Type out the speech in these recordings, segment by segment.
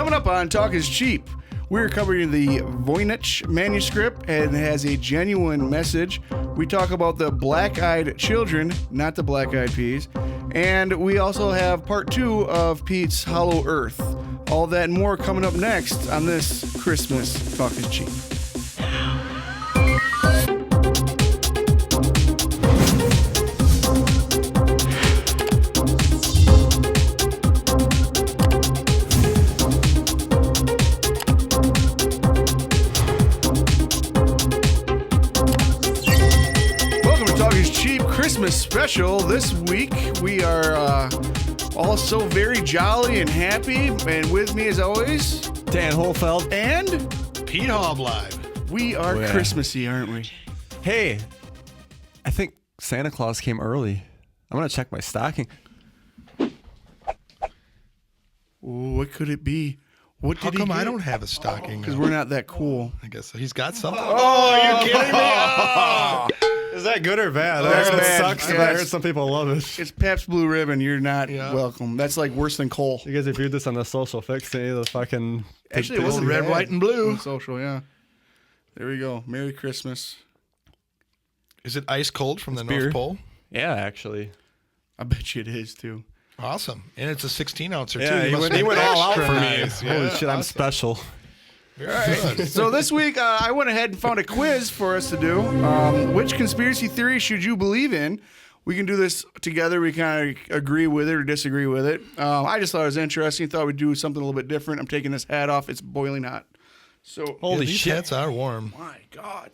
Coming up on Talk is Cheap, we're covering the Voynich Manuscript, and it has a genuine message. We talk about the black-eyed children, not the black-eyed peas. And we also have part 2 of Pete's Hollow Earth. All that and more coming up next on this Christmas Talk is Cheap. Christmas special. This week we are all so very jolly and happy, and with me as always, Dan Hohlfeld and Pete Halbleib. We are Christmassy, aren't we? Hey, I think Santa Claus came early. I'm gonna check my stocking. What could it be? What How did come he I get? don't have a stocking? Because we're not that cool. I guess he's got something. Oh, are you kidding me? Oh. Is that good or bad? That's I heard bad. it sucks, but I heard some people love it. It's Pabst Blue Ribbon. You're not welcome. That's like worse than coal. You guys reviewed this on the social fix, the fucking... Actually, it wasn't red, bad. white, and blue. On social, yeah. There we go. Merry Christmas. Is it ice cold from the beer. North Pole? Yeah, actually. I bet you it is, too. Awesome. And it's a 16-ouncer, too. Yeah, he went all out for me. Holy shit, I'm special. All right. So this week, I went ahead and found a quiz for us to do. Which conspiracy theory should you believe in? We can do this together. We kind of agree with it or disagree with it. I just thought it was interesting. Thought we'd do something a little bit different. I'm taking this hat off. It's boiling hot. So Holy these shit. hats are warm. My God.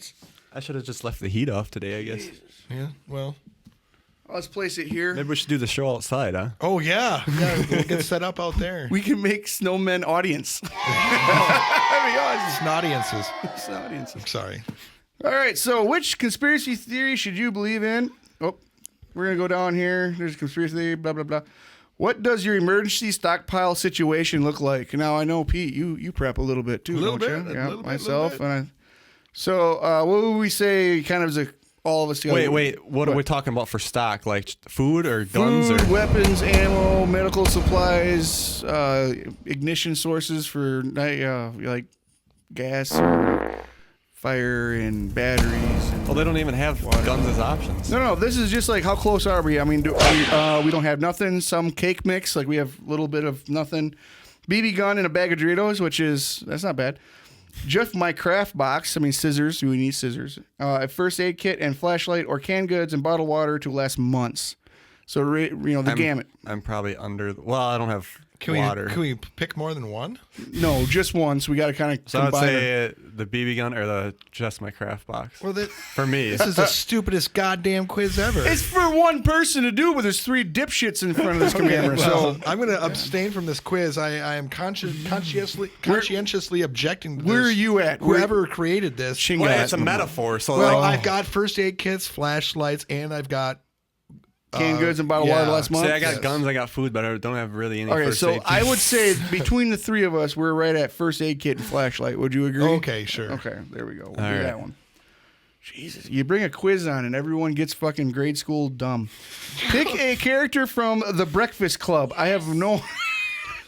I should have just left the heat off today, I guess. Jesus. Yeah, well. Let's place it here. Maybe we should do the show outside, huh? Oh, yeah. Yeah, we'll get set up out there. We can make snowmen audience. That'd be awesome. Snaudiences. Snaudiences. Sorry. All right. So which conspiracy theory should you believe in? Oh, we're going to go down here. There's a conspiracy theory, blah, blah, blah. What does your emergency stockpile situation look like? Now, I know, Pete, you prep a little bit, too, don't you? Yeah, myself. So what would we say kind of as a... all of us together. Wait. What are we talking about for stock? Like food or guns? Food, or weapons, ammo, medical supplies, ignition sources for like gas, or fire, and batteries. And they don't even have guns as options. No. This is just like how close are we? I mean, we don't have nothing. Some cake mix, like we have a little bit of nothing. BB gun and a bag of Doritos, that's not bad. Just my craft box. I mean, scissors. We need scissors. A first aid kit and flashlight, or canned goods and bottled water to last months. So the gamut. I'm probably under. I don't have water. Can we pick more than one? No, just one. So we got to kind of So combine. I'd say the BB gun or just my craft box. Well, for me, this is the stupidest goddamn quiz ever. It's for one person to do, but there's 3 dipshits in front of this camera. So I'm going to abstain from this quiz. I am conscientiously objecting to this. Where are you at? Whoever created this. It's a metaphor. So I've got first aid kits, flashlights, and I've got canned goods and bottled water last month. I got guns, I got food, but I don't have really any first aid kits. I would say between the 3 of us, we're right at first aid kit and flashlight. Would you agree? Okay, sure. Okay, there we go. We'll do that one. Jesus, you bring a quiz on and everyone gets fucking grade school dumb. Pick a character from The Breakfast Club. I have no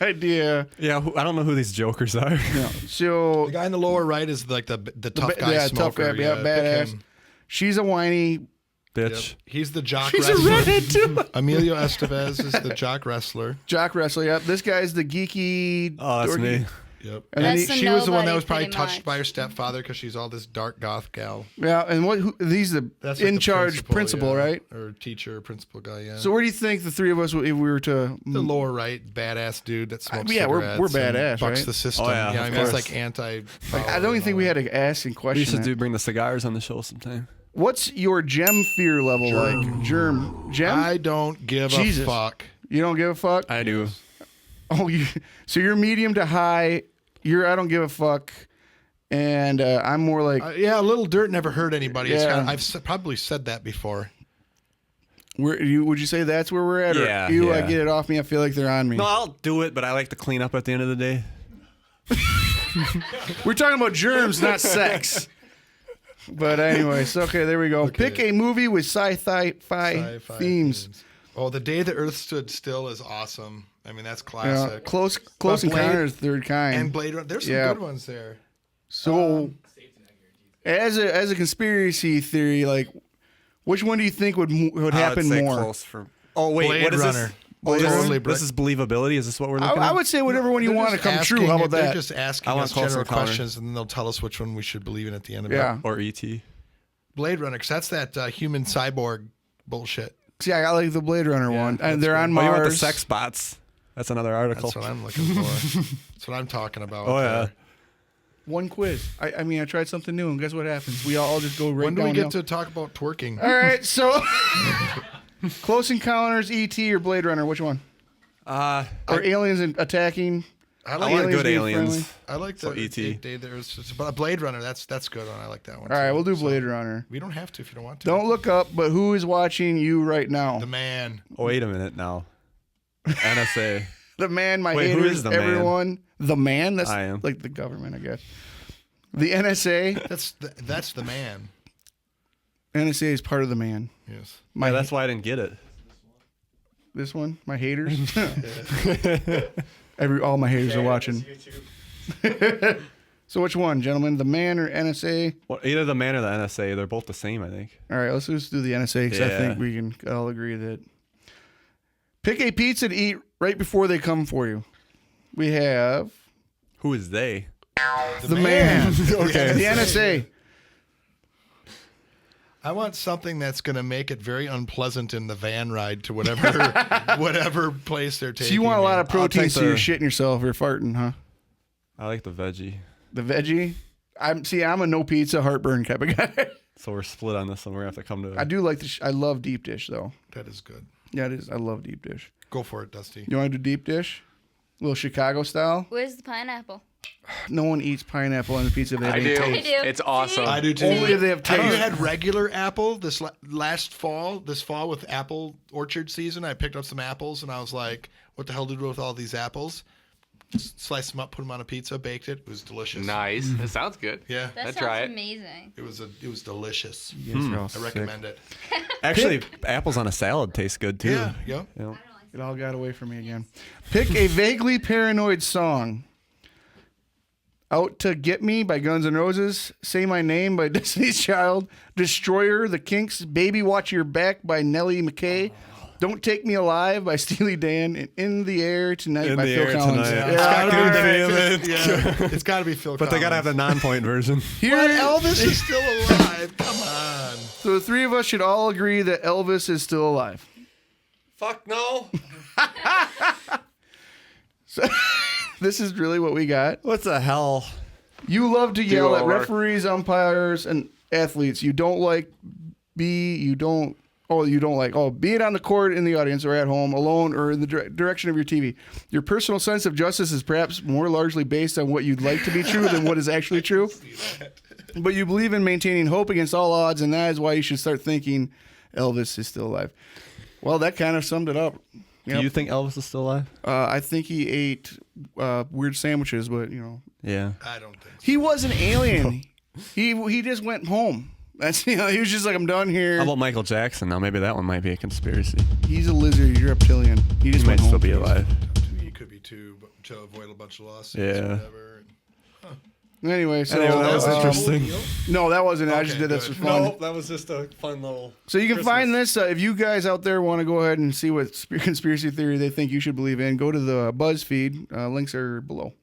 idea. Yeah, I don't know who these jokers are. No. So the guy in the lower right is like the tough guy smoker. Tough guy, badass. She's a whiny bitch. Yep. He's the jock She's wrestler. a redhead too. Emilio Estevez is the jock wrestler. Jock wrestler, yep. This guy's the geeky. Oh, that's me. Yep. And then she was the one that was probably pretty touched much. by her stepfather because she's all this dark goth gal. Yeah, and he's the That's like in the charge principal, yeah. right? Or teacher, principal guy, yeah. So where do you think the 3 of us, if we were to... The lower right, badass dude that smokes Yeah, cigarettes we're badass, and bucks right? the system. Oh, yeah, I of mean, it's course. like anti... I don't even think we had to ask and We question should that. bring the cigars on the show sometime. What's your gem fear level like? Gem? I don't give Jesus. a fuck. You don't give a fuck? I do. Oh, so you're medium to high. I don't give a fuck. And I'm more like... Yeah, a little dirt never hurt anybody. It's Yeah. kinda, probably said that before. would you say that's where we're at? Yeah, Or you yeah. get it off me, I feel like they're on me. No, I'll do it, but I like to clean up at the end of the day. We're talking about germs, not sex. But anyways, okay, there we go. Okay. Pick a movie with sci-fi themes. Oh, The Day the Earth Stood Still is awesome. I mean, that's Yeah, classic. Close Blade- Encounters, Third Kind. And Blade Runner. There's some Yeah. good ones there. So, as a conspiracy theory, like, which one do you think would happen I would say more? close for. Oh wait, Blade what is Runner. this? Oh, this, Totally is, Blade- this is believability. Is this what we're looking I at? would say whatever one you They're want to just come true. asking- How about They're that? just asking I want us Close general Encounter. questions, and then they'll tell us which one we should believe in at the end of Yeah. it. Or ET. Blade Runner, because that's that human cyborg bullshit. See, I like the Blade Runner one, and they're on Oh, Mars. you want the sex bots? That's another article. That's what I'm looking for. That's what I'm talking about. Oh, yeah. there. One quiz. I mean, I tried something new, and guess what happens? We all just go right When do we downhill. get to talk about twerking? All right, so Close Encounters, ET, or Blade Runner? Which one? Or aliens attacking? I I like want aliens good being aliens. friendly? I like the So ET. There's just, but Blade Runner. That's good one. I like that one. All right, too. we'll do So, Blade Runner. we don't have to if you don't want to. Don't look up, but who is watching you right now? The man. Oh, wait a minute now. NSA. The man, my Wait, who haters, is the man? everyone. The man? That's I am. like the government, I guess. The NSA. That's the man. NSA is part of the man. Yes. My, Yeah, that's why I didn't get it. this one, my haters. All my haters are watching. So which one, gentlemen? The man or NSA? Well, either the man or the NSA. They're both the same, I think. All right, let's just do the NSA because I Yeah. think we can all agree that. Pick a pizza to eat right before they come for you. We have Who is they? the man. Okay. The NSA. I want something that's going to make it very unpleasant in the van ride to whatever place they're taking. So you want a lot of I'll protein, take so you're the- shitting yourself or farting, huh? I like the veggie. The veggie. I'm a no pizza heartburn type of guy. So we're split on this one. We're going to have to come to I do like I love deep dish though. That is good. Yeah, it is. I love deep dish. Go for it, Dusty. You want to do deep dish? A little Chicago style. Where's the pineapple? No one eats pineapple on the pizza. If they have I any do. taste. I do. It's awesome. I do too. Only if they have Have you taste. had regular apple this last fall? This fall with apple orchard season, I picked up some apples and I was like, "What the hell do we do with all these apples?" Sliced them up, put them on a pizza, baked it. It was delicious. Nice. That sounds good. Yeah, That I'd sounds try it. amazing. it was delicious. I I recommend it. Actually, apples on a salad taste good too. Yeah, yeah. You know? It all got away from me again. Pick a vaguely paranoid song. Out to Get Me by Guns N' Roses. Say My Name by Destiny's Child. Destroyer, The Kinks. Baby Watch Your Back by Nellie McKay. Don't Take Me Alive by Steely Dan. And In the Air Tonight In by the Phil Air Collins. Tonight. Yeah, It's all gotta right. be yeah, it's got to be Phil. But they got to have the non-point version. Here, What? Elvis is still alive. Come on. So the three of us should all agree that Elvis is still alive. Fuck no. So this is really what we got. What the hell? You love to yell at over. referees, umpires, and athletes. You don't like be it on the court, in the audience, or at home, alone, or in the direction of your TV. Your personal sense of justice is perhaps more largely based on what you'd like to be true than what is actually true. But you believe in maintaining hope against all odds, and that is why you should start thinking Elvis is still alive. Well, that kind of summed it up. Do you think Elvis is still alive? I think he ate weird sandwiches, but Yeah. I don't think so. he was an alien. he just went home. That's he was just like, I'm done here. How about Michael Jackson? Now maybe that one might be a conspiracy. He's a lizard. You're reptilian. He He just might went still home. be alive. He could be too, but to avoid a bunch of lawsuits Yeah. or whatever. Anyway, so Anyway, that was interesting. No, that wasn't. I just Okay, did this for good. fun. that was just a fun little. So you can find this if you guys out there want to go ahead and see what conspiracy theory they think you should believe in. Go to the BuzzFeed. Links are below.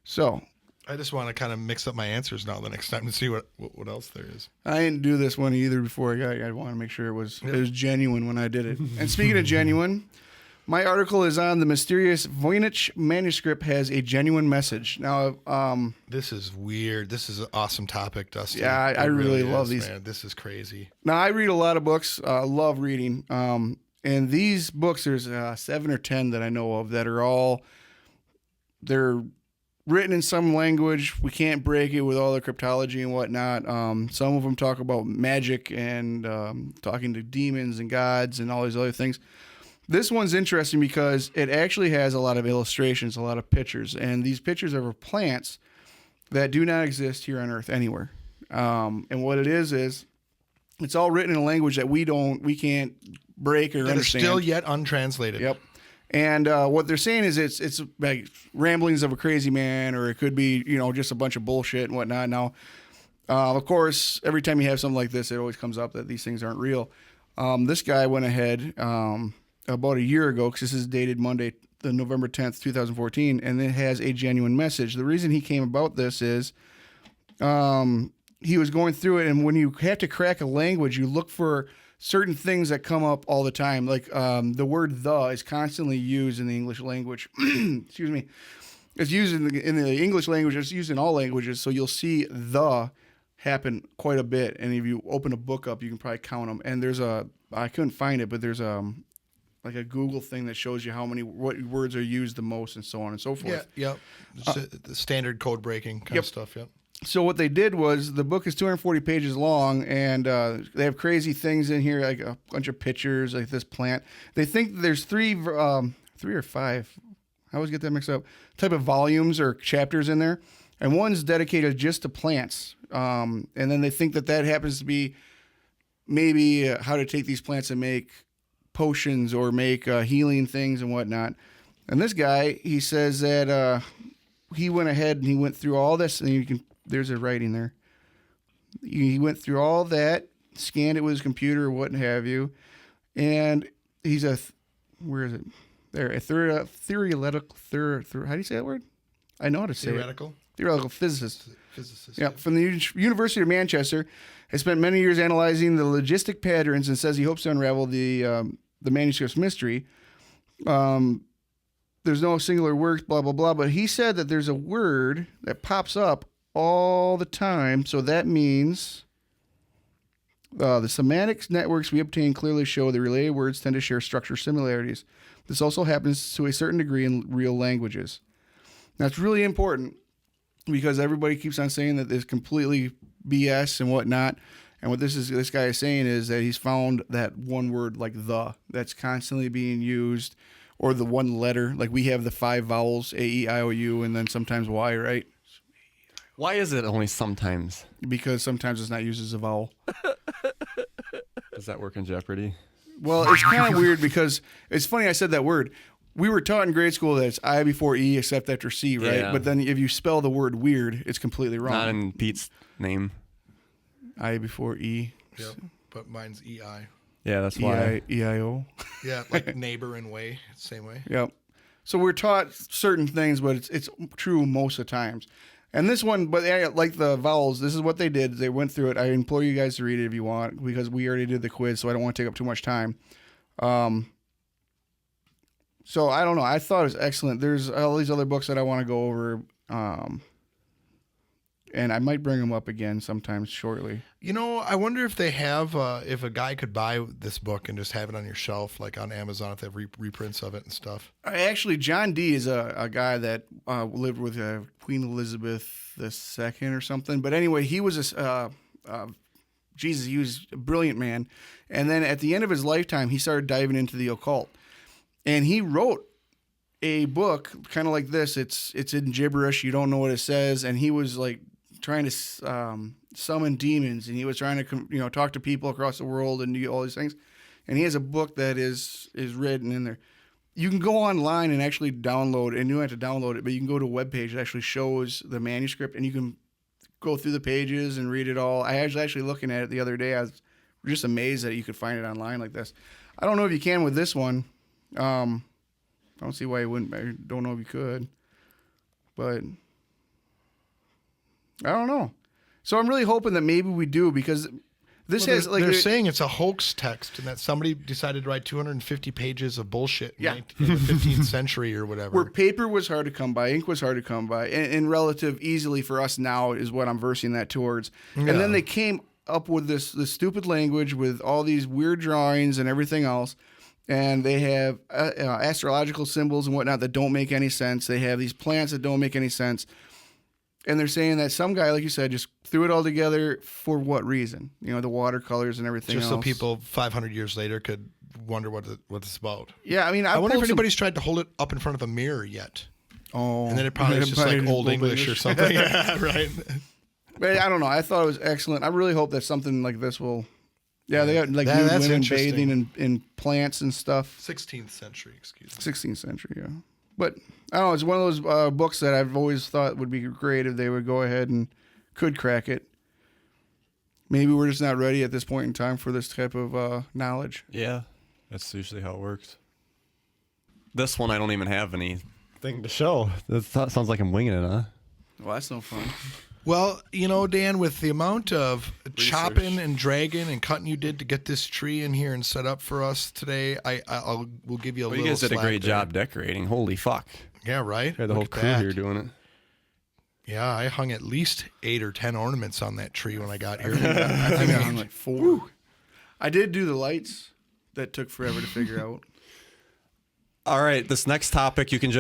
So I just want to kind of mix up my answers now the next time to see what else there is. I didn't do this one either before I want to make sure it was genuine when I did it. And speaking of genuine, my article is on the mysterious Voynich Manuscript has a genuine message. Now, This is weird. This is an awesome topic, Dusty. Yeah, I It really love is, these. Man. This is crazy. Now I read a lot of books. Love reading. And these books, there's 7 or 10 that I know of that are they're written in some language. We can't break it with all the cryptology and whatnot. Some of them talk about magic and talking to demons and gods and all these other things. This one's interesting because it actually has a lot of illustrations, a lot of pictures, and these pictures are of plants that do not exist here on Earth anywhere. And what it is it's all written in a language that we can't break or That is understand. still yet untranslated. Yep. And what they're saying is it's like ramblings of a crazy man, or it could be, just a bunch of bullshit and whatnot. Now, of course, every time you have something like this, it always comes up that these things aren't real. This guy went ahead about a year ago, because this is dated Monday, the November 10th, 2014, and it has a genuine message. The reason he came about this is he was going through it, and when you have to crack a language, you look for certain things that come up all the time. Like the word "the" is constantly used in the English language. Excuse me. It's used in the English language. It's used in all languages. So you'll see "the" happen quite a bit. And if you open a book up, you can probably count them. And I couldn't find it, but there's like a Google thing that shows you what words are used the most, and so on and so forth. Yeah, the standard code breaking kind of stuff. Yep. So what they did was, the book is 240 pages long, and they have crazy things in here, like a bunch of pictures, like this plant. They think there's three or five, I always get that mixed up, type of volumes or chapters in there, and one's dedicated just to plants. And then they think that happens to be maybe how to take these plants and make potions or make healing things and whatnot. And this guy, he says that he went ahead and he went through all this, and there's a writing there. He went through all that, scanned it with his computer or what have you, and he's where is it? There, a theoretical, how do you say that word? I know how to say Theoretical? it. Theoretical physicist. Physicist. Yeah, from the University of Manchester, has spent many years analyzing the logistic patterns, and says he hopes to unravel the manuscript's mystery. There's no singular word, blah, blah, blah, but he said that there's a word that pops up all the time, so that means the semantics networks we obtain clearly show the related words tend to share structure similarities. This also happens to a certain degree in real languages. That's really important, because everybody keeps on saying that it's completely BS and whatnot. And what this guy is saying is that he's found that one word, like "the," that's constantly being used, or the one letter. Like we have the 5 vowels, A, E, I, O, U, and then sometimes Y, right? Why is it only sometimes? Because sometimes it's not used as a vowel. Does that work in Jeopardy? Well, it's kind of weird, because it's funny I said that word. We were taught in grade school that it's I before E except after C, right? Yeah. But then if you spell the word weird, it's completely wrong. Not in Pete's name. I before E. Yep. But mine's EI. Yeah, that's why. E-I-O. Yeah, like neighbor and way, same way. Yep. So we're taught certain things, but it's true most of the times. And this one, but like the vowels, this is what they did. They went through it. I implore you guys to read it if you want, because we already did the quiz, so I don't want to take up too much time. So I don't know. I thought it was excellent. There's all these other books that I want to go over, and I might bring them up again sometimes shortly. I wonder if they have, if a guy could buy this book and just have it on your shelf, like on Amazon, if they have reprints of it and stuff. Actually, John Dee is a guy that lived with Queen Elizabeth II or something. But anyway, he was he was a brilliant man. And then at the end of his lifetime, he started diving into the occult. And he wrote a book kind of like this. It's in gibberish. You don't know what it says. And he was like trying to summon demons, and he was trying to talk to people across the world and do all these things. And he has a book that is written in there. You can go online and actually download, and you don't have to download it, but you can go to a webpage that actually shows the manuscript, and you can go through the pages and read it all. I was actually looking at it the other day. I was just amazed that you could find it online like this. I don't know if you can with this one. I don't see why you wouldn't. I don't know if you could, but I don't know. So I'm really hoping that maybe we do, because this has like they're saying it's a hoax text, and that somebody decided to write 250 pages of bullshit in the 15th century or whatever. Where paper was hard to come by, ink was hard to come by, and relative easily for us now is what I'm versing that towards. Yeah. And then they came up with this stupid language with all these weird drawings and everything else. And they have astrological symbols and whatnot that don't make any sense. They have these plants that don't make any sense. And they're saying that some guy, like you said, just threw it all together for what reason? The watercolors and everything else. Just so people 500 years later could wonder what it's about. Yeah, I mean, I wonder if anybody's tried to hold it up in front of a mirror yet. Oh. And then it probably is just like Old English or something. Yeah, right. But I don't know. I thought it was excellent. I really hope that something like this will Yeah, they got like That- nude that's women interesting. bathing in plants and stuff. 16th century, excuse me. 16th century, yeah. But I don't know. It's one of those books that I've always thought would be great if they would go ahead and could crack it. Maybe we're just not ready at this point in time for this type of knowledge. Yeah, that's usually how it works. This one, I don't even have anything to show. That sounds like I'm winging it, huh? Well, that's no fun. Well, Dan, with the amount of chopping and dragging and cutting you did to get this tree in here and set up for us today, we'll give you a Well, little you guys did a slack great there. job decorating. Holy fuck. Yeah, right? We had the whole Look at crew that. here doing it. Yeah, I hung at least 8 or 10 ornaments on that tree when I got here. I think I'm like 4. I did do the lights. That took forever to figure out. All right, this next topic, you can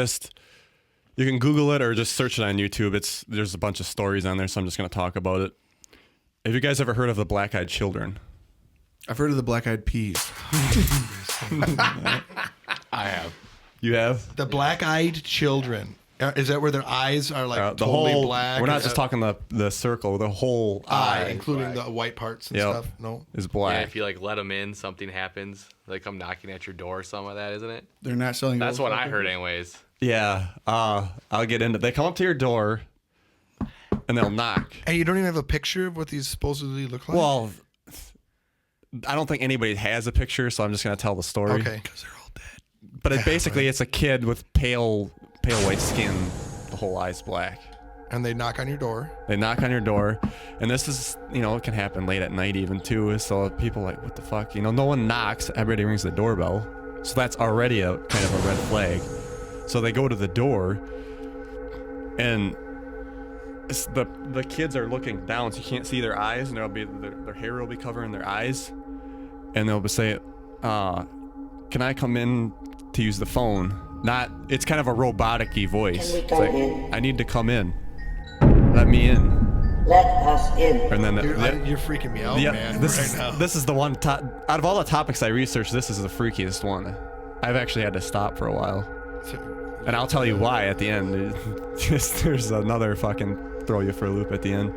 Google it or just search it on YouTube. There's a bunch of stories on there, so I'm just going to talk about it. Have you guys ever heard of the black-eyed children? I've heard of the black-eyed peas. I have. You have? The black-eyed children. Is that where their eyes are like The totally whole black? We're not just talking the circle. The whole eye, eye including the white parts and Yep. stuff. No. is Yeah, black. if you like let them in, something happens. They come knocking at your door, some of that, isn't it? They're not selling. That's those what I fucking heard, peas? anyways. Yeah, I'll get into. They come up to your door, and they'll knock. And you don't even have a picture of what these supposedly look like? Well, I don't think anybody has a picture, so I'm just gonna tell the story. okay. Because they're all dead. But it's a kid with pale white skin. The whole eye's black. And they knock on your door. They knock on your door, and this is, it can happen late at night even too. So people are like, what the fuck? No one knocks. Everybody rings the doorbell. So that's already a kind of a red flag. So they go to the door, and the kids are looking down, so you can't see their eyes, and their hair will be covering their eyes, and they'll be say, "Can I come in to use the phone?" It's kind of a robotic-y voice. It's like, I need to come in. Let me in. Let us in. And then You're freaking me out, man, right now. this is the one out of all the topics I researched, this is the freakiest one. I've actually had to stop for a while, and I'll tell you why at the end. There's another fucking throw you for a loop at the end.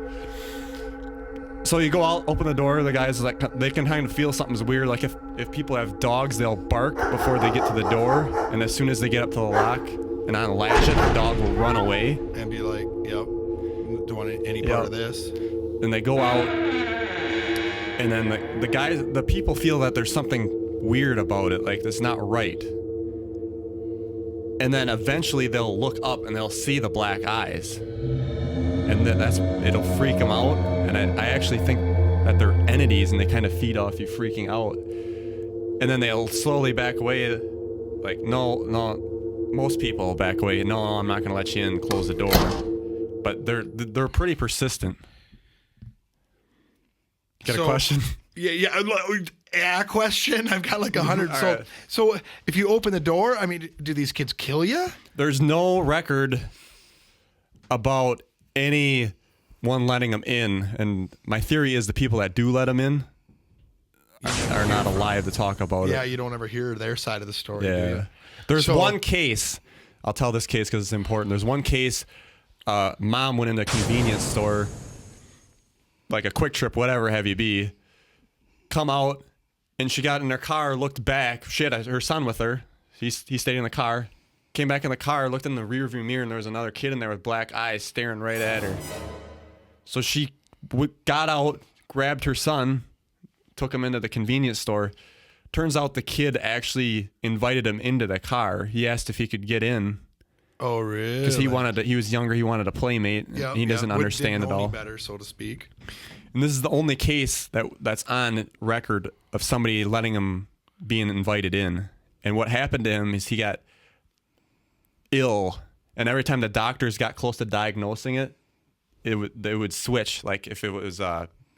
So you go out, open the door. The guys like they can kind of feel something's weird. Like if people have dogs, they'll bark before they get to the door, and as soon as they get up to the lock and unlatch it, the dog will run away. And be like, yep, don't want any part of this. And they go out, and then the people feel that there's something weird about it, like it's not right. And then eventually they'll look up and they'll see the black eyes, and it'll freak them out. And I actually think that they're entities, and they kind of feed off you freaking out. And then they'll slowly back away, like no, most people will back away. No, I'm not gonna let you in. Close the door. But they're pretty persistent. Got a question? Yeah, question. I've got like 100. All So, right. so if you open the door, I mean, do these kids kill you? There's no record about anyone letting them in, and my theory is the people that do let them in are not alive to talk about Yeah, it. you don't ever hear their side of the story, do Yeah. you? There's So- one case. I'll tell this case because it's important. There's one case. Mom went into a convenience store, like a Quick Trip, whatever have you be. Come out, and she got in her car, looked back. She had her son with her. He stayed in the car. Came back in the car, looked in the rearview mirror, and there was another kid in there with black eyes staring right at her. So she got out, grabbed her son, took him into the convenience store. Turns out the kid actually invited him into the car. He asked if he could get in Oh, really? because he was younger. He wanted a playmate. Yeah, He doesn't understand it all. Better, so to speak. And this is the only case that's on record of somebody letting him being invited in. And what happened to him is he got ill, and every time the doctors got close to diagnosing it, they would switch. Like if it was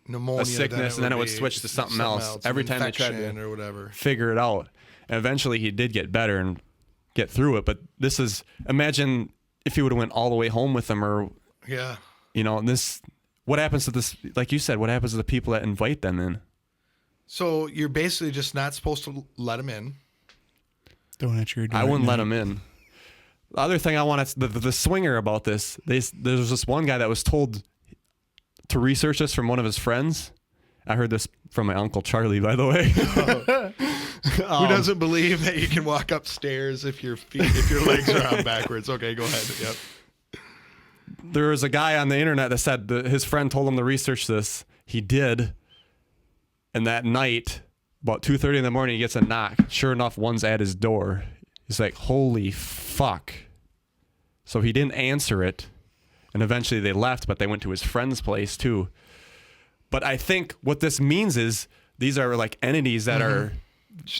Pneumonia, a sickness, and then it would be switch to something else. Every an time they tried to infection or whatever. figure it out. And eventually he did get better and get through it. But imagine if he would have went all the way home with them, or Yeah. what happens to this? Like you said, what happens to the people that invite them in? So you're basically just not supposed to let them in. Don't answer your door. I wouldn't let them in. The other thing I want to, the swinger about this, there's this one guy that was told to research this from one of his friends, I heard this from my Uncle Charlie, by the way. Who doesn't believe that you can walk upstairs if your legs are on backwards? Okay, go ahead. Yep. There was a guy on the internet that said that his friend told him to research this. He did. And that night, about 2:30 in the morning, he gets a knock. Sure enough, one's at his door. He's like, holy fuck. So he didn't answer it. And eventually they left, but they went to his friend's place too. But I think what this means is these are like entities that are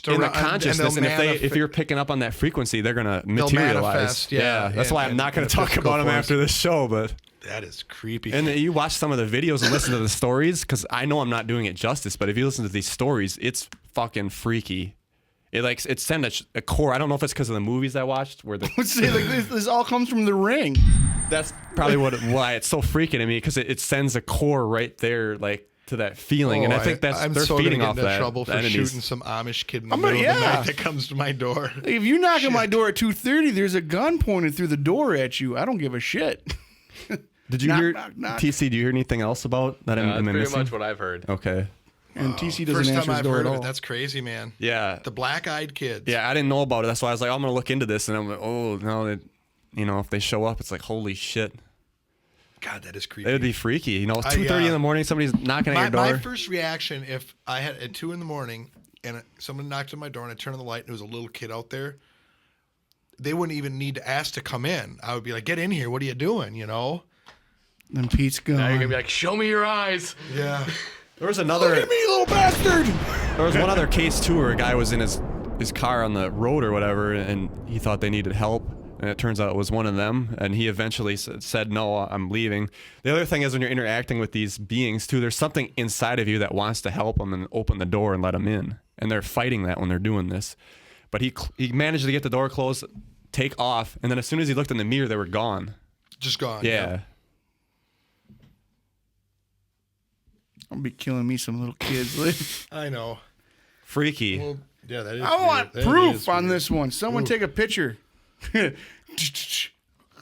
in the consciousness, and if you're picking up on that frequency, they're gonna materialize. Yeah, that's why I'm not gonna talk about them after this show. But that is creepy. And you watch some of the videos and listen to the stories, because I know I'm not doing it justice. But if you listen to these stories, it's fucking freaky. It sent a core. I don't know if it's because of the movies I watched where the this all comes from The Ring. That's probably why it's so freaking to me, because it sends a core right there, like, to that feeling, and I think they're feeding off that. I'm trouble for entities. shooting some Amish kid in the middle of the night that comes to my door. If you knock on my door at 2:30, there's a gun pointed through the door at you. I don't give a shit. Did you hear TC? Do you hear anything else about that? That's pretty much what I've heard. Okay. And TC doesn't First answer time his I've door heard at of all. it. That's crazy, man. Yeah. The black-eyed kids. Yeah, I didn't know about it. That's why I was like, I'm gonna look into this, and I'm like, oh no, if they show up, it's like, holy shit. God, that is creepy. It would be freaky. You know, it's 2:30 in the morning, somebody's knocking at your door. My first reaction, if I had at 2 in the morning and someone knocked on my door and I turned on the light and there was a little kid out there, they wouldn't even need to ask to come in. I would be like, get in here. What are you doing? You know? Then Pete's gone. Now you're going to be like, show me your eyes. Yeah. There was another. Look at me, little bastard! There was one other case too, where a guy was in his car on the road or whatever, and he thought they needed help, and it turns out it was one of them, and he eventually said, no, I'm leaving. The other thing is, when you're interacting with these beings too, there's something inside of you that wants to help them and open the door and let them in, and they're fighting that when they're doing this. But he managed to get the door closed, take off, and then as soon as he looked in the mirror, they were gone. Just gone. Yeah. I'll be killing me some little kids. I know. Freaky. Well, yeah, that is I want weird. proof on this one. Someone take a picture.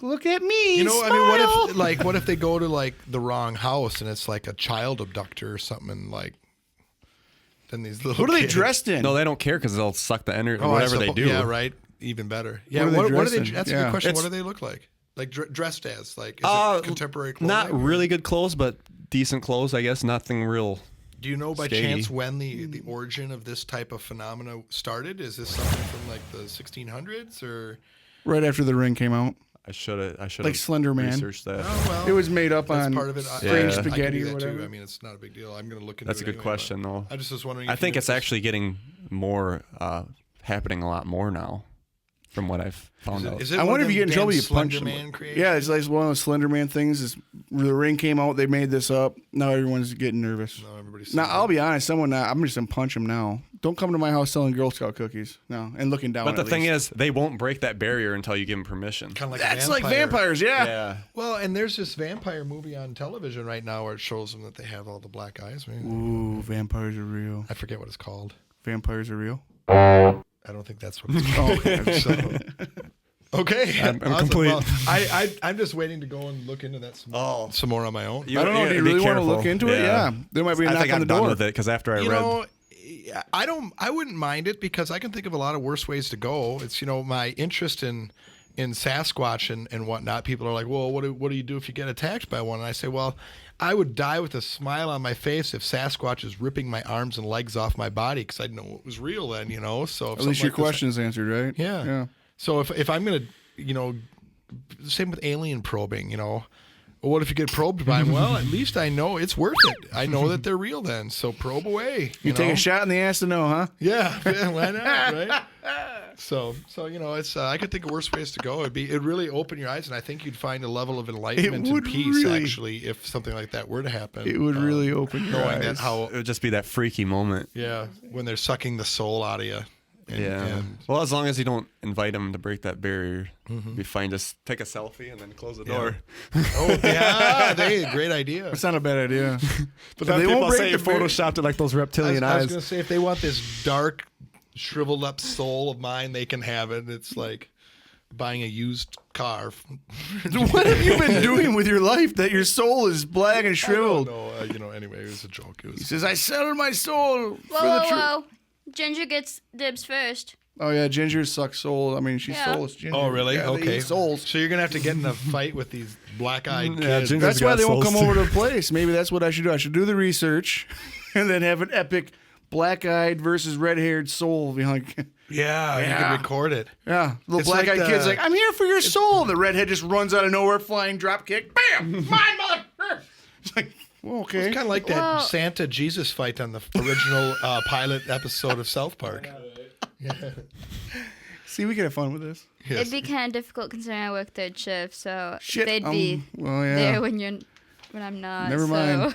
Look at me. You know, smile. I mean, what if they go to like the wrong house and it's like a child abductor or something, and like then these little What are they kids- dressed in? No, they don't care, because they'll suck the energy, Oh, whatever they do. Yeah, right. Even better. Yeah. What are they What are dressed they? in? That's a Yeah. good question. It's- What do they look like? Like dressed as? Like is it contemporary clothing? Not really good clothes, but decent clothes, I guess. Nothing real. Do you know by Skaggy. chance when the origin of this type of phenomena started? Is this something from like the 1600s or? Right after The Ring came out. I should have Like Slender Man. researched that. Oh, well, It was made up that's on part of it. strange Yeah. spaghetti I can do or that whatever. too. I mean, it's not a big deal. I'm going to look into That's a it good anyway, question, though. I just was wondering. I if think you it's knew actually getting more happening a lot more now, from what I've found out. Is it I one wonder of if you them get in trouble, damn you punch Slender them. Man creations? Yeah, it's like one of those Slender Man things. The Ring came out, they made this up. Now everyone's getting nervous. No, everybody's. Now, I'll be honest, I'm just going to punch him now. Don't come to my house selling Girl Scout cookies. No, and looking down But the at thing least. is, they won't break that barrier until you give them permission. kind of like That's a like vampire. vampires, yeah. Yeah. Well, and there's this vampire movie on television right now where it shows them that they have all the black eyes. Ooh, vampires are real. I forget what it's called. Vampires are real. I don't think that's what it's called. Okay. So, okay, I'm awesome. complete. Well, I'm just waiting to go and look into that some more on my own. You- I don't know. Do you be really want to careful. look into it? Yeah. There might be a I knock think on I'm the done door. with it, because after I You read, know, I wouldn't mind it because I can think of a lot of worse ways to go. It's my interest in Sasquatch and whatnot. People are like, well, what do you do if you get attacked by one? And I say, well, I would die with a smile on my face if Sasquatch is ripping my arms and legs off my body, because I'd know it was real then, So if At least your something like this- question is answered, right? Yeah. So if I'm gonna, same with alien probing, well, what if you get probed by them? Well, at least I know it's worth it. I know that they're real then. So probe away. You take a shot in the ass to know, huh? Yeah, why not, right? So it's I could think of worse ways to go. It'd really open your eyes, and I think you'd find a level of enlightenment and would peace really. actually if something like that were to happen. It would really open your knowing eyes. that how it would just be that freaky moment. when they're sucking the soul out of you. And Well, as long as you don't invite them to break that barrier, be fine. Just take a selfie and then close the door. oh yeah, great idea. It's not a bad idea. But then then they people won't break say you the barrier. photoshopped it like those I reptilian was eyes. going to say, if they want this dark, shriveled up soul of mine, they can have it. It's like buying a used car. What have you been doing with your life that your soul is black and shriveled? No, Anyway, it was a joke. It He was. says, I sell my soul for Whoa, the whoa, truth. whoa. Ginger gets dibs first. Oh, yeah, Ginger sucks soul. I mean, she's Yeah. soulless Ginger. Oh, really? Yeah, they Okay. eat souls. So you're gonna have to get in a fight with these black-eyed Yeah, kids. Ginger- That's why got they won't souls come too. over to the place. Maybe that's what I should do. I should do the research and then have an epic black-eyed versus red-haired soul. You know, like, Yeah, you Yeah. can record it. yeah, little It's black-eyed like kid's the- like, I'm here for your soul. The redhead just runs out of nowhere, flying drop kick. Bam! Mine, mother! It's like, well, okay. It's kind of like that Well- Santa Jesus fight on the original pilot episode of South Park. See, we can have fun with this. Yes. It'd be kind of difficult considering I work third shift, so Shit. they'd be well, yeah. there when I'm not. Never mind.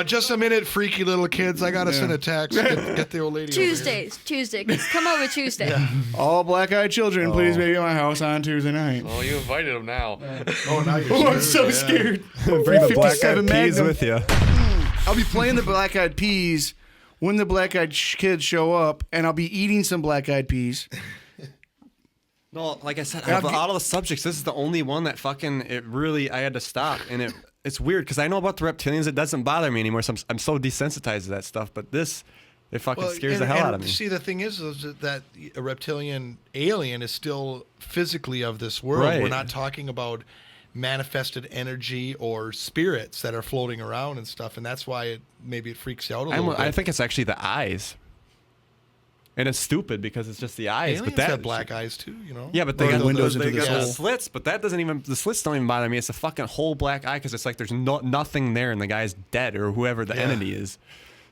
Just a minute, freaky little kids. I gotta send a text. Get the old lady. over here. Tuesday. Come over Tuesday. All black-eyed children, please be at my house on Tuesday night. Oh, you invited him now. Oh, now you're Oh, I'm so scared, yeah. scared. Bring the black 57 eyed peas Magnum. with you. I'll be playing the black-eyed peas when the black-eyed kids show up, and I'll be eating some black-eyed peas. No, like I said, I'll out of get- all of the subjects, this is the only one that I had to stop. And it's weird because I know about the reptilians. It doesn't bother me anymore. So I'm so desensitized to that stuff. But this, it fucking scares the hell out of me. See, the thing is that a reptilian alien is still physically of this world. Right. We're not talking about manifested energy or spirits that are floating around and stuff, and that's why maybe it freaks you out a little bit. I think it's actually the eyes. And it's stupid because it's just the eyes. aliens but that have black eyes too, you know. Yeah, but they Or got the windows into they the got the soul. slits. But that doesn't even the slits don't even bother me. It's a fucking whole black eye because it's like there's nothing there and the guy's dead or whoever the entity is.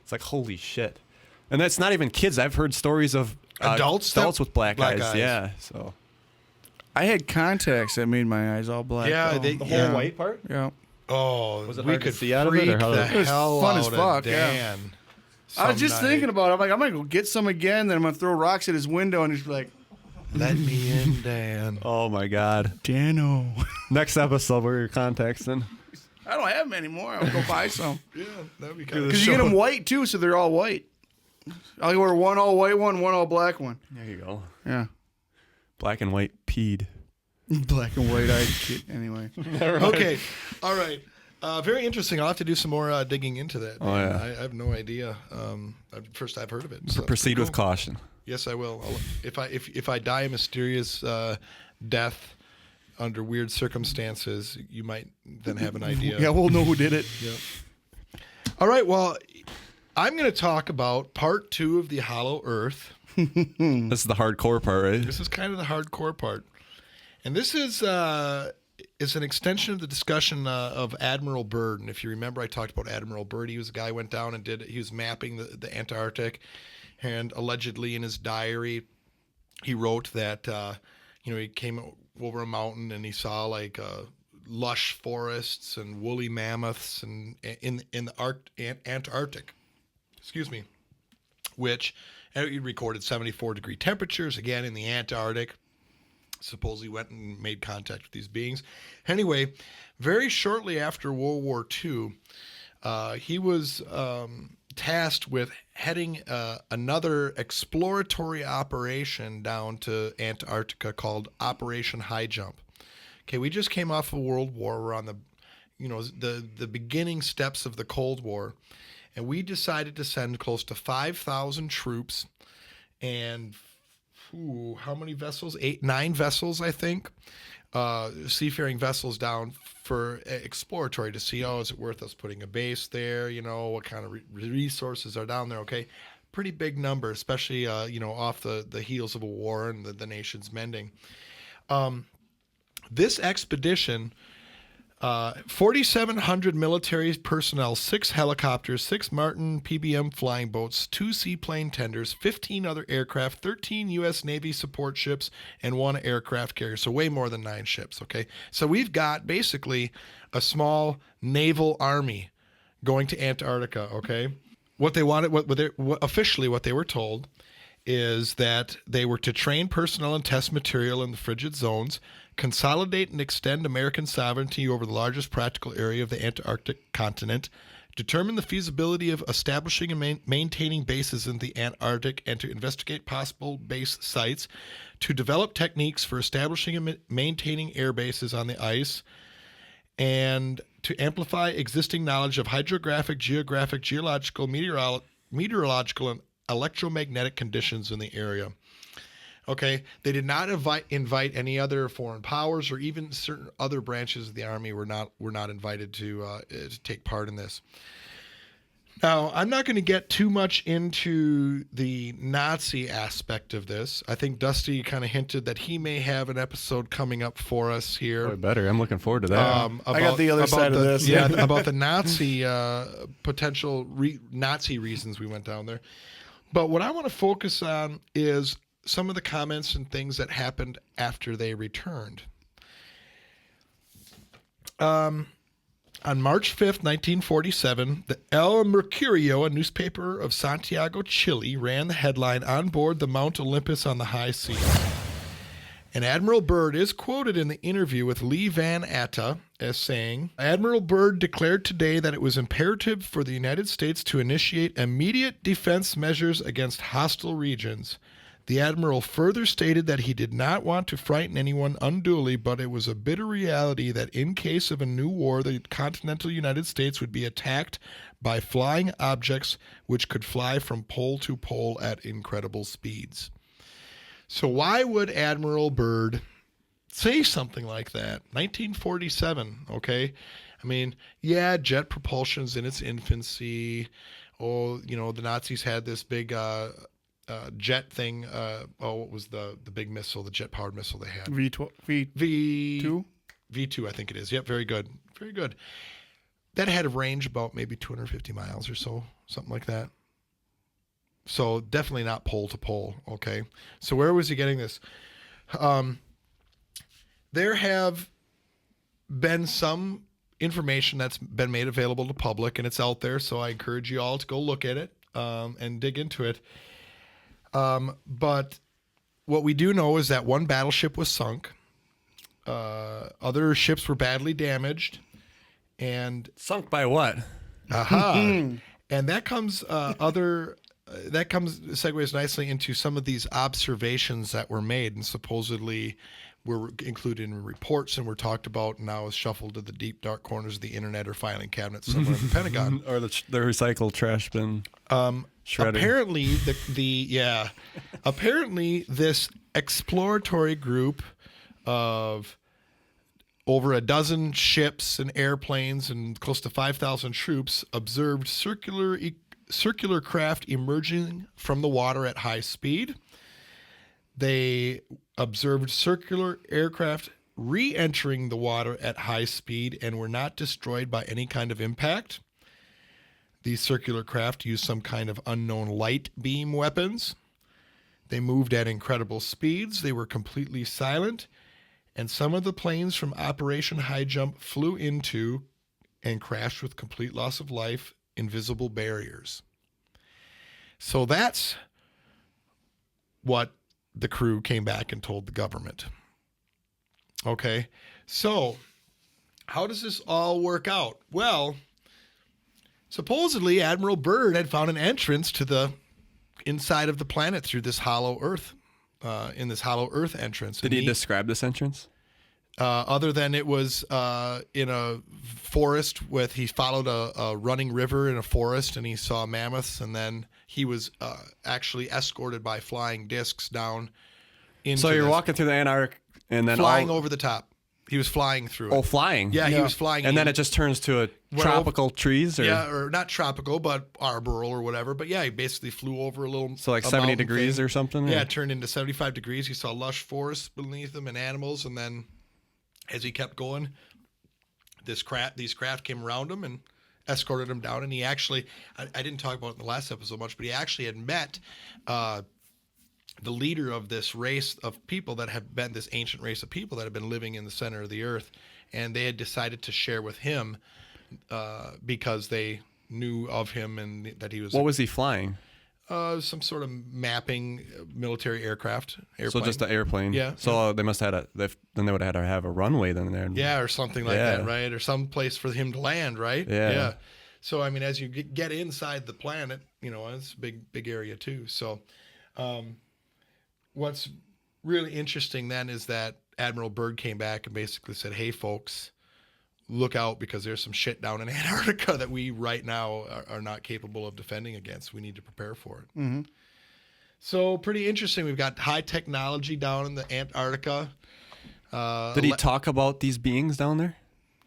It's like holy shit. And that's not even kids. I've heard stories of Adults with black eyes. Yeah. So I had contacts that made my eyes all black. Yeah, though. they- the yeah. whole white part. Yeah. Oh, Was it we hard to could see out of it, or freak how the did- It was hell fun out as of fuck, yeah. Dan. I was just some night. thinking about it. I'm like, I'm going to go get some again, then I'm going to throw rocks at his window, and he's like, Let me in, Dan. Oh my god. Dano. Next episode, where your contacts in? I don't have them anymore. I'll go buy some. Yeah, that'd be kind of Because you get them white, too, so they're all white. I'll wear one all white one all black one. There you go. Yeah. Black and white peed. Black and white eyed kid. Anyway. Okay, all right. Very interesting. I'll have to do some more digging into that. Oh, man. yeah. I have no idea. First I've heard of it. So that's Proceed pretty with cool. caution. Yes, I will. If I die a mysterious death under weird circumstances, you might then have an idea. Yeah, we'll know who did it. All right. Well, I'm going to talk about part 2 of the Hollow Earth. This is the hardcore part, right? This is kind of the hardcore part, and this is an extension of the discussion of Admiral Byrd. And if you remember, I talked about Admiral Byrd. He was a guy who went down and he was mapping the Antarctic, and allegedly in his diary, he wrote that he came over a mountain and he saw like lush forests and woolly mammoths and in the Antarctic. Excuse me, which. And he recorded 74-degree temperatures, again, in the Antarctic. Supposedly went and made contact with these beings. Anyway, very shortly after World War II, he was tasked with heading another exploratory operation down to Antarctica called Operation High Jump. Okay, we just came off of World War. We're on the beginning steps of the Cold War. And we decided to send close to 5,000 troops and, how many vessels? 9 vessels, I think, seafaring vessels down for exploratory to see, is it worth us putting a base there? What kind of resources are down there? Okay, pretty big number, especially, off the heels of a war and the nation's mending. This expedition... 4,700 military personnel, 6 helicopters, 6 Martin PBM flying boats, 2 seaplane tenders, 15 other aircraft, 13 U.S. Navy support ships, and 1 aircraft carrier. So way more than 9 ships, okay? So we've got basically a small naval army going to Antarctica, okay? What they wanted, officially what they were told is that they were to train personnel and test material in the frigid zones, consolidate and extend American sovereignty over the largest practical area of the Antarctic continent, determine the feasibility of establishing and maintaining bases in the Antarctic, and to investigate possible base sites, to develop techniques for establishing and maintaining air bases on the ice, and to amplify existing knowledge of hydrographic, geographic, geological, meteorological, and electromagnetic conditions in the area. Okay, they did not invite any other foreign powers, or even certain other branches of the Army were not invited to take part in this. Now, I'm not going to get too much into the Nazi aspect of this. I think Dusty kind of hinted that he may have an episode coming up for us here. Boy, better. I'm looking forward to that. I got the other side of this. Yeah, about the Nazi potential Nazi reasons we went down there. But what I want to focus on is some of the comments and things that happened after they returned. On March 5th, 1947, the El Mercurio, a newspaper of Santiago, Chile, ran the headline, "On board the Mount Olympus on the high seas." And Admiral Byrd is quoted in the interview with Lee Van Atta as saying, "Admiral Byrd declared today that it was imperative for the United States to initiate immediate defense measures against hostile regions. The Admiral further stated that he did not want to frighten anyone unduly, but it was a bitter reality that in case of a new war, the continental United States would be attacked by flying objects which could fly from pole to pole at incredible speeds." So why would Admiral Byrd say something like that? 1947, okay? I mean, yeah, jet propulsion's in its infancy. Oh, the Nazis had this big jet thing. What was the big missile, the jet-powered missile they had? V2? V2, I think it is. Yep, very good. Very good. That had a range about maybe 250 miles or so, something like that. So definitely not pole to pole, okay? So where was he getting this? There have been some information that's been made available to public, and it's out there, so I encourage you all to go look at it and dig into it. But what we do know is that one battleship was sunk. Other ships were badly damaged. And Sunk by what? and that comes segues nicely into some of these observations that were made and supposedly were included in reports and were talked about and now is shuffled to the deep dark corners of the internet or filing cabinets somewhere in the Pentagon. Or the recycled trash bin. Shredded. Apparently apparently this exploratory group of over a dozen ships and airplanes and close to 5,000 troops observed circular craft emerging from the water at high speed. They observed circular aircraft re-entering the water at high speed and were not destroyed by any kind of impact. These circular craft used some kind of unknown light beam weapons. They moved at incredible speeds. They were completely silent. And some of the planes from Operation High Jump flew into and crashed with complete loss of life, invisible barriers. So that's what the crew came back and told the government. Okay, so how does this all work out? Well, supposedly Admiral Byrd had found an entrance to the inside of the planet through this hollow Earth, in this hollow Earth entrance. Did he describe this entrance? Other than it was in a forest he followed a running river in a forest and he saw mammoths, and then he was actually escorted by flying discs down into So you're walking through the Antarctic and then flying over the top. He was flying through it. Oh, flying. Yeah, he was flying. And then it just turns to tropical trees? Or? Yeah, or not tropical, but arboreal or whatever. But yeah, he basically flew over a little. So like 70 degrees or something? Yeah, it turned into 75 degrees. He saw lush forests beneath him and animals. And then as he kept going, these craft came around him and escorted him down. And he actually, I didn't talk about it in the last episode much, but he actually had met the leader of this race of people that have been this ancient race of people that have been living in the center of the earth. And they had decided to share with him because they knew of him and that he was... What was he flying? Some sort of mapping military airplane. So just an airplane. Yeah. So they must have had then they would have had to have a runway then there. Yeah, or something like that, right? Or some place for him to land, right? Yeah. So I mean, as you get inside the planet, it's a big area too. So, what's really interesting then is that Admiral Byrd came back and basically said, "Hey, folks, look out because there's some shit down in Antarctica that we right now are not capable of defending against. We need to prepare for it. Mm-hmm. So pretty interesting. We've got high technology down in the Antarctica. Did he talk about these beings down there?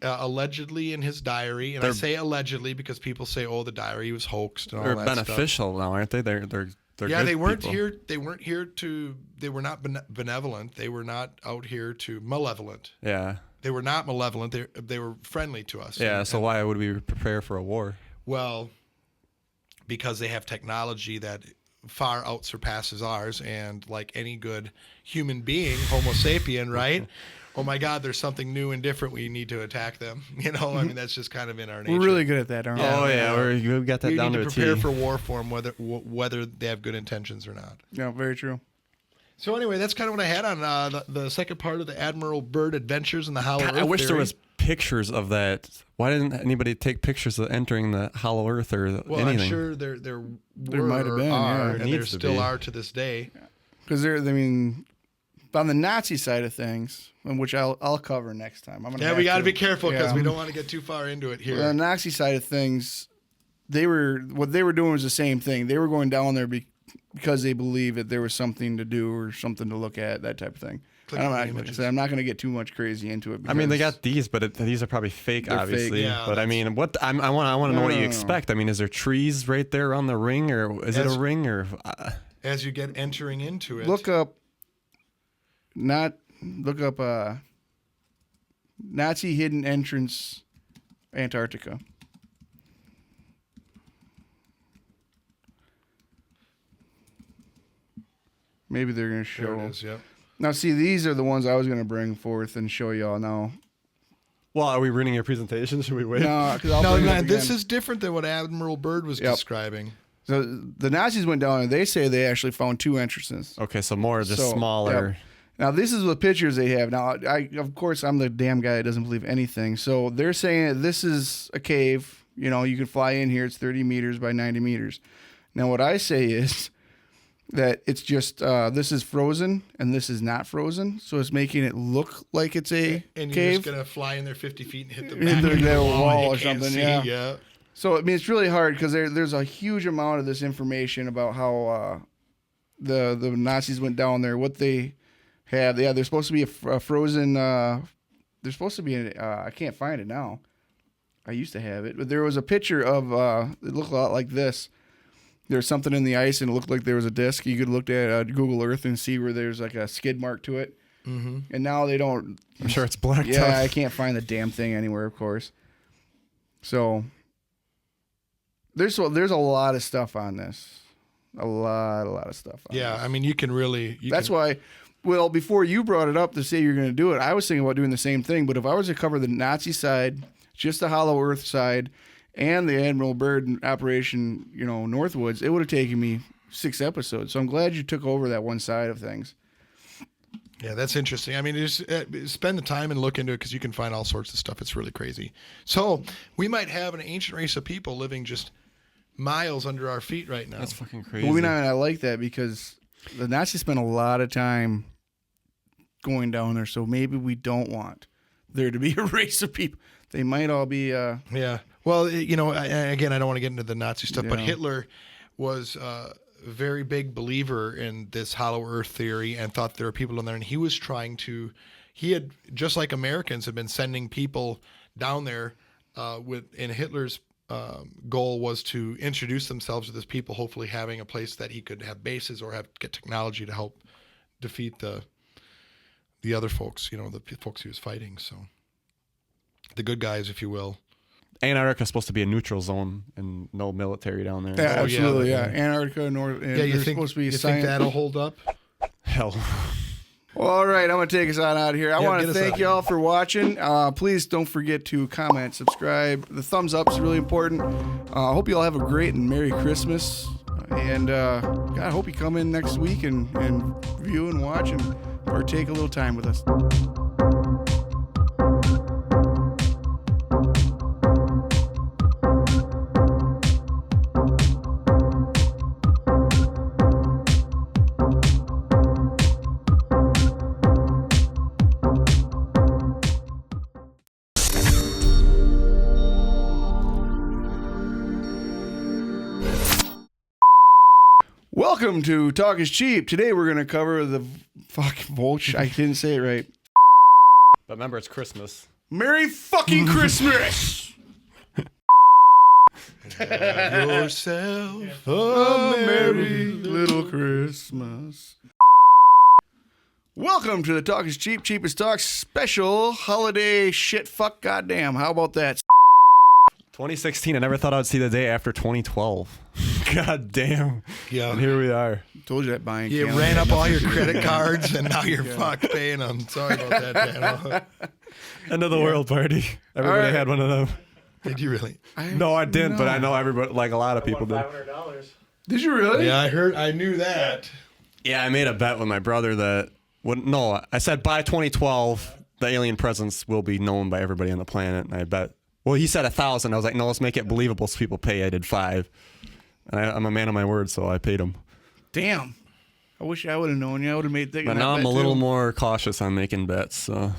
Allegedly in his diary, and I say allegedly because people say, "Oh, the diary was hoaxed." And all They're that beneficial stuff. now, aren't they? They're yeah, good they weren't people. here. They weren't here to. They were not benevolent. They were not out here to malevolent. Yeah. They were not malevolent. They were friendly to us. Yeah. And- So why would we prepare for a war? Well, because they have technology that far out surpasses ours, and like any good human being, Homo sapien, right? Oh my God, there's something new and different. We need to attack them. You know, I mean, that's just kind of in our nature. We're really good at that, aren't we? Oh yeah, we got that We down need to to a prepare T. for war for them, whether they have good intentions or not. Yeah, very true. So anyway, that's kind of what I had on the second part of the Admiral Byrd adventures in the Hollow God, Earth I wish there theory. was pictures of that. Why didn't anybody take pictures of entering the Hollow Earth or Well, anything? I'm sure there were, might have been, yeah. and There there needs to still be. are to this day. Because I mean, on the Nazi side of things, which I'll cover next time. Yeah, we got to be careful because Yeah. we don't want to get too far into it here. On the Nazi side of things, what they were doing was the same thing. They were going down there because they believed that there was something to do or something to look at, that type of thing. Click I'm on the not, like I images. said, I'm not going to get too much crazy into it. I mean, they because- got these, but these are probably fake, They're obviously. fake. Yeah, but I that's- mean, I want to know what you No. expect. I mean, is there trees right there on the ring, or is it As- a ring, or? As you get entering into it, look up Nazi hidden entrance Antarctica. Maybe they're going to there show. it is. Yep. Now, see, these are the ones I was going to bring forth and show y'all now. Well, are we reading your presentation? Should we wait? No, because I'll No, bring it up man, this again. is different than what Admiral Byrd was Yep. describing. So the Nazis went down and they say they actually found 2 entrances. Okay, so more just So, smaller. yep. Now, this is the pictures they have. Now, of course, I'm the damn guy that doesn't believe anything. So they're saying that this is a cave. You know, you can fly in here. It's 30 meters by 90 meters. Now, what I say is that it's just this is frozen and this is not frozen. So it's making it look like it's a And you're cave. just gonna fly in there 50 feet and hit the Hit back the- of the the wall, wall and or you can't something, see, yeah. So I mean, it's really hard because there's a huge amount of this information about how the Nazis went down there. What they have, yeah, there's supposed to be a frozen. There's supposed to be I can't find it now. I used to have it, but there was a picture of it looked a lot like this. There's something in the ice, and it looked like there was a disc. You could look at Google Earth and see where there's like a skid mark to it. Mm-hmm. And now they don't. I'm sure it's blacked Yeah, out. I can't find the damn thing anywhere, of course. So there's a lot of stuff on this. A lot of stuff on Yeah, this. I mean, you can really. That's why, well, before you brought it up to say you're going to do it, I was thinking about doing the same thing. But if I was to cover the Nazi side, just the Hollow Earth side, and the Admiral Byrd Operation, Northwoods, it would have taken me 6 episodes. So I'm glad you took over that one side of things. Yeah, that's interesting. I mean, just spend the time and look into it because you can find all sorts of stuff. It's really crazy. So we might have an ancient race of people living just miles under our feet right now. That's fucking crazy. But I like that because the Nazis spent a lot of time going down there. So maybe we don't want there to be a race of people. They might all be. Yeah. Well, again, I don't want to get into the Nazi stuff, but Yeah. Hitler was a very big believer in this hollow earth theory and thought there were people in there. And he was he had, just like Americans, had been sending people down there in Hitler's goal was to introduce themselves to this people, hopefully having a place that he could have bases or get technology to help defeat the other folks, the folks he was fighting. So the good guys, if you will. Antarctica's supposed to be a neutral zone and no military down there. Yeah, Oh, absolutely. yeah. Yeah, Antarctica, North. Yeah, you think, supposed to be you think science. that'll hold up? Hell. Well, all right, I'm going to take us on out here. I Yeah, want get to us thank out. y'all for watching. Please don't forget to comment, subscribe. The thumbs up is really important. I hope you all have a great and Merry Christmas. And God, I hope you come in next week and view and watch and partake a little time with us. Welcome to Talk is Cheap. Today we're going to cover the I didn't say it right. But remember, it's Christmas. Merry fucking Christmas. Have yourself A merry little Christmas. Welcome to the Talk is Cheap, Cheapest Talk special holiday shit fuck goddamn. How about that? 2016, I never thought I'd see the day after 2012. God damn. Yeah. And here we are. Told you that buying You calendar ran had up all nothing your to do credit with it. cards, and now you're fucked paying them. Sorry about that, Daniel. End of the world party. Everybody All right. had one of them. Did you really? No, I didn't, but I know everybody, like a lot of people did. Did you really? Yeah, I knew that. Yeah, I made a bet with my brother that, I said by 2012, the alien presence will be known by everybody on the planet. And I bet, he said 1,000. I was like, no, let's make it believable so people pay. I did 5. And I'm a man of my word, so I paid him. Damn. I wish I would have known you. I would have made things. But now I'm a little more cautious on making bets. So